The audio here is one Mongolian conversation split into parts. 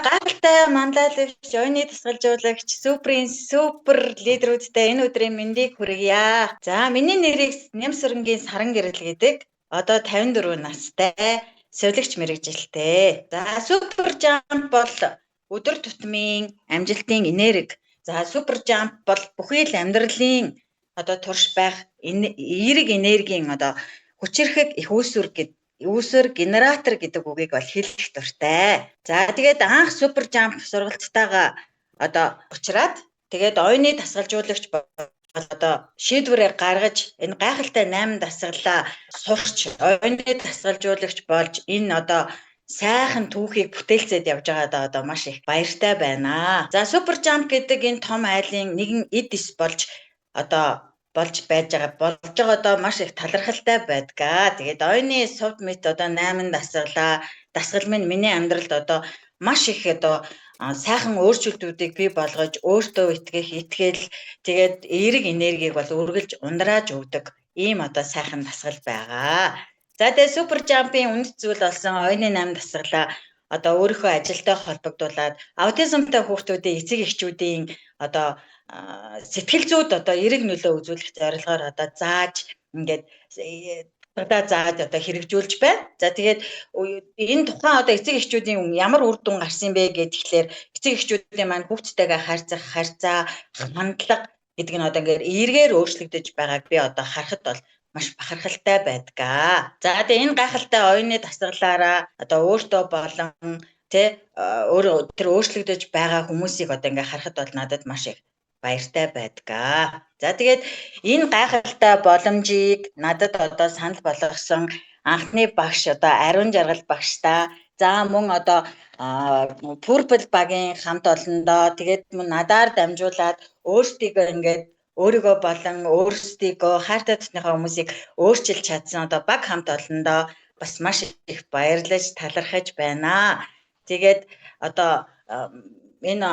гайхалтай манлайлагч, ойны тасгалжуулагч, супер лидерүүдтэй энэ өдрийн мэндийг хүргье. За, миний нэрийг Нямсүрэнгийн Саран гэрэл гэдэг. Одоо 54 настай, сувилагч мэргэжилтэй. За, супер жамп бол өдөр тутмын амжилтын энерги. За, супер жамп бол бүхий л амьдралын одоо турш байх эерэг энергийн одоо хүчирхэг их үүсвэр генератор гэдэг үгийг бол хэлэх дуртай. За тэгээд анх супер жамп сургалтайгаа одоо уучраад тэгээд ойны тасгалжуулагч одоо шийдвэрээ гаргаж энэ гайхалтай 8 дасгалаа сурч ойны тасгалжуулагч болж энэ одоо сайхан түүхийг бүтээлцээд явж байгаадаа одоо маш их баяртай байна. За супер жамп гэдэг энэ том айлын нэгэн эд эс болж байж байгаа одоо маш их талархалтай байдгаа. Тэгээд ойны сувд мэт одоо 8 дасгал минь миний амьдралд одоо маш их одоо сайхан өөрчлөлтүүдийг бий болгож өөртөө итгэл тэгээд эерэг энергийг бол үргэлж ундрааж өгдөг ийм одоо сайхан дасгал байгаа. За тэгээд супер жампын үнэт зүйл болсон ойны 8 дасгалаа одоо өөрийнхөө ажилтай холбогдуулаад аутизмтай хүүхдүүдийн эцэг эхчүүдийн одоо сэтгэл зүйд одоо эерэг нөлөө үзүүлэх зорилгоор одоо зааж одоо хэрэгжүүлж байна. За тэгээд энэ тухайн одоо эцэг эхчүүдийн ямар үр дүн гарсан бэ гэхээр эцэг эхчүүдийн маань хүүхдтэйгээ харьцах харьцаа хандлага гэдэг нь одоо ингээд эргээр өөрчлөгдөж байгааг би одоо харахад бол маш бахархалтай байдгаа. За тэгээд энэ гайхалтай ойны дасгалаараа одоо өөртөө болон өөр тэр өөрчлөгдөж байгаа хүмүүсийг одоо ингээд харахад бол надад маш их баяртай байдгаа. За тэгээд энэ гайхалтай боломжийг надад одоо санал болгосон анхны багш одоо Ариун Жаргал багштай за мөн одоо Purple багийн хамт олондоо тэгээд надаар дамжуулаад өөрийгөө болон өөрсдийгөө хайртай дотныхоо хүмүүсийг өөрчилж чадсан одоо баг хамт олондоо бас маш их баярлаж талархаж байна. Тэгээд одоо энэ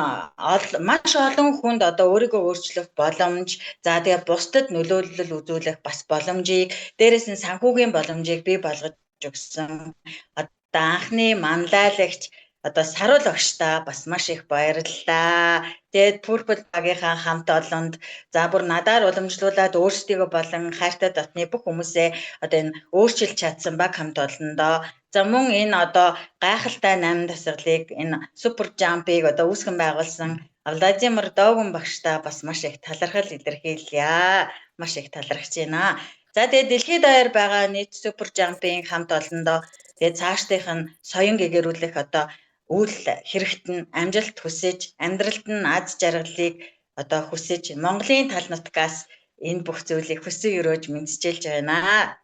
маш олон хүнд одоо өөрийгөө өөрчлөх боломж за тэгээ бусдад нөлөөлөл үзүүлэх бас боломжийг дээрээс нь санхүүгийн боломжийг бий болгож өгсөн одоо анхны манлайлагч одоо Саруул багштай бас маш их баярлалаа. Тэгээд Purple багийнхаа хамт олонд за бүр надаар уламжлуулаад өөрсдийгөө болон хайртай дотны бүх хүмүүсээ одоо энэ өөрчилж чадсан баг хамт олондоо за мөн энэ одоо гайхалтай 8 дасгалыг энэ супер жампыг одоо үүсгэн байгуулсан Владимир Довган багштай бас маш их талархал илэрхийлье. Маш их талархаж байна. За тэгээд дэлхийд даяар байгаа нийт супер жампын хамт олондоо тэгээд цаашдынх нь соён гэгэрүүлэх одоо үйл хэрэгт нь амжилт хүсэж амьдралд нь аз жаргалыг одоо хүсэж Монголын тал нутгаас энэ бүх зүйлийг хүсэн өрөөж мэдчилж байна.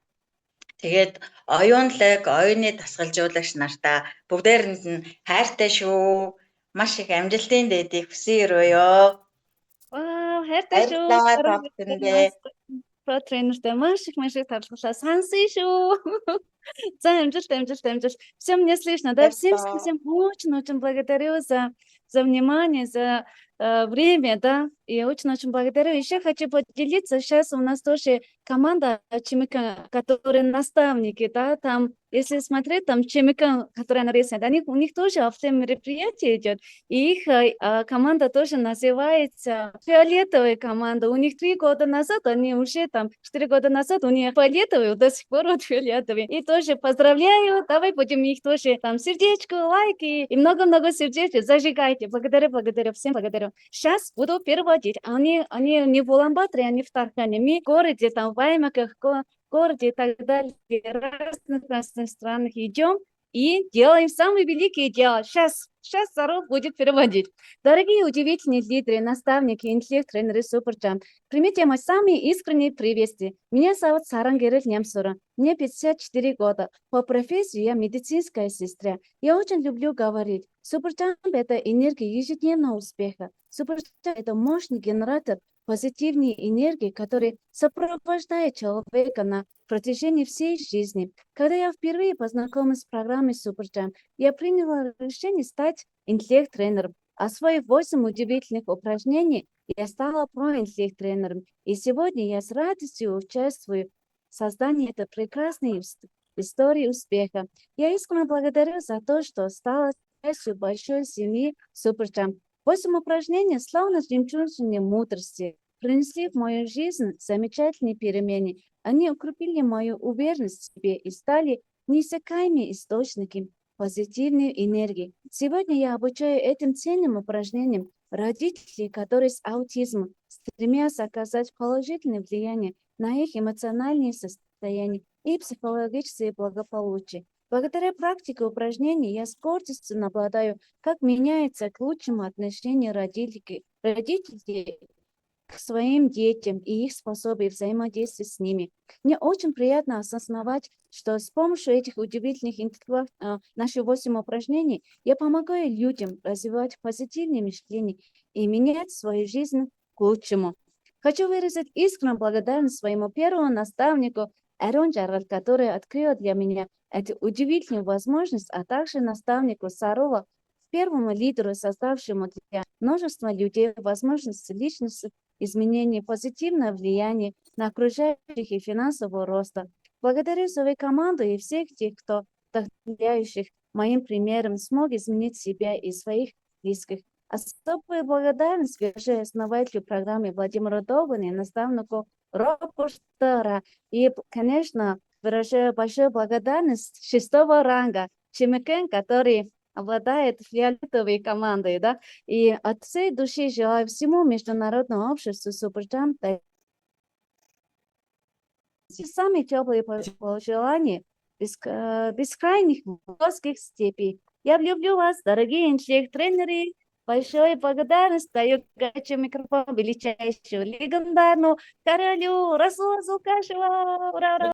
Тэгээд оюунлаг ойны тасгалжуулагч нартаа бүгдээрэнд нь хайртай шүү. Маш их амжилтын дэдийг хүсэн өрөөё. Хайртай шүү. Про тренертэй маш их талархлаа. Сансан шүү. За амжилт. Всем мне слышно, да? Всем очень благодарю за внимание, за время, да? И очень благодарю. Еще хочу поделиться. Сейчас у нас тоже команда ЧМК, которые наставники, да? Там, если смотреть, там ЧМК, которые нарисованы, у них тоже мероприятие идет. И их команда тоже называется фиолетовая команда. У них 3 года назад, они уже там 4 года назад, у них фиолетовые, до сих пор вот фиолетовые. И тоже поздравляю. Давай будем их тоже там сердечко, лайки и много-много сердечек зажигайте. Благодарю, всем благодарю. Сейчас буду переводить. Они не в Улан-Баторе, они в Тархане. Мы в городе, там в Баймаках, городе и так далее, в разных странах идем и делаем самые великие дела. Сейчас Сару будет переводить. Дорогие удивительные лидеры, наставники, интеллект-тренеры Суперджамп, примите мои самые искренние приветствия. Меня зовут Саран Герель Нямсура. Мне 54 года. По профессии я медицинская сестра. Я очень люблю говорить. Суперджамп – это энергия ежедневного успеха. Суперджамп – это мощный генератор позитивной энергии, который сопровождает человека на протяжении всей жизни. Когда я впервые познакомилась с программой Суперджамп, я приняла решение стать интеллект-тренером. Освоив 8 удивительных упражнений, я стала про-интеллект-тренером. И сегодня я с радостью участвую в создании этой прекрасной истории успеха. Я искренне благодарю за то, что стала частью большой семьи Суперджамп. 8 упражнений словно жемчужины мудрости принесли в мою жизнь замечательные перемены. Они укрепили мою уверенность в себе и стали неиссякаемыми источниками позитивной энергии. Сегодня я обучаю этим ценным упражнениям родителей, которые с аутизмом стремятся оказать положительное влияние на их эмоциональное состояние и психологическое благополучие. Благодаря практике упражнений я с гордостью наблюдаю, как меняется к лучшему отношение родителей к своим детям и их способы взаимодействовать с ними. Мне очень приятно осознавать, что с помощью этих удивительных наших 8 упражнений я помогаю людям развивать позитивное мышление и менять свою жизнь к лучшему. Хочу выразить искреннюю благодарность своему первому наставнику Эрон Джараль, который открыл для меня эту удивительную возможность, а также наставнику Сарова, первому лидеру, создавшему для множества людей возможность личности изменений, позитивное влияние на окружающих и финансового роста. Благодарю свою команду и всех тех, кто вдохновляющих моим примером смог изменить себя и своих близких. Особую благодарность выражаю основателю программы Владимиру Долгину и наставнику Року Штара. И, конечно, выражаю большую благодарность 6-го ранга Чимикен, который обладает фиолетовой командой, да, и от всей души желаю всему международному обществу Суперджамп самые теплые пожелания бескрайних высоких степей. Я люблю вас, дорогие инженеры. Большое благодарность даю горячий микрофон величайшему легендарному королю Расулу Зулкашева. Ура, ура!